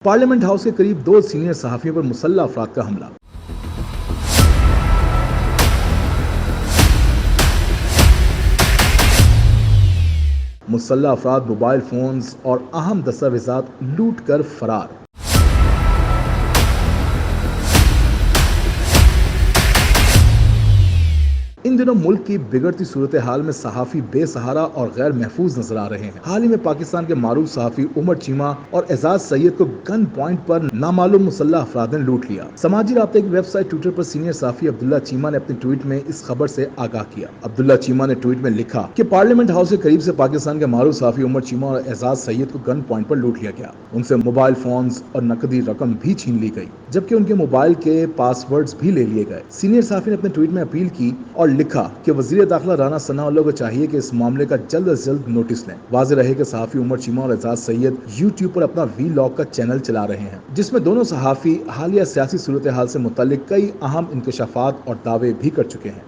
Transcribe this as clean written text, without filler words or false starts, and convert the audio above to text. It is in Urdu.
پارلیمنٹ ہاؤس کے قریب 2 سینئر صحافیوں پر مسلح افراد کا حملہ۔ مسلح افراد موبائل فونز اور اہم دستاویزات لوٹ کر فرار۔ ان دنوں ملک کی بگڑتی صورتحال میں صحافی بے سہارا اور غیر محفوظ نظر آ رہے ہیں۔ حال ہی میں پاکستان کے معروف صحافی عمر چیمہ اور اعزاز سید کو گن پوائنٹ پر نامعلوم مسلح افراد نے لوٹ لیا۔ سماجی رابطے کی ویب سائٹ ٹویٹر پر سینئر صحافی عبداللہ چیمہ نے اپنے ٹویٹ میں اس خبر سے آگاہ کیا۔ عبداللہ چیمہ نے ٹویٹ میں لکھا کہ پارلیمنٹ ہاؤس کے قریب سے پاکستان کے معروف صحافی عمر چیمہ اور اعزاز سید کو گن پوائنٹ پر لوٹ لیا گیا۔ ان سے موبائل فونز اور نقدی رقم بھی چھین لی گئی، جبکہ ان کے موبائل کے پاس ورڈز بھی لے لیے گئے۔ سینئر صحافی نے اپنے ٹویٹ میں اپیل کی اور لکھا کہ وزیر داخلہ رانا ثناء اللہ کو چاہیے کہ اس معاملے کا جلد از جلد نوٹس لیں۔ واضح رہے کہ صحافی عمر چیمہ اور اعزاز سید یوٹیوب پر اپنا وی لاگ کا چینل چلا رہے ہیں، جس میں دونوں صحافی حالیہ سیاسی صورتحال سے متعلق کئی اہم انکشافات اور دعوے بھی کر چکے ہیں۔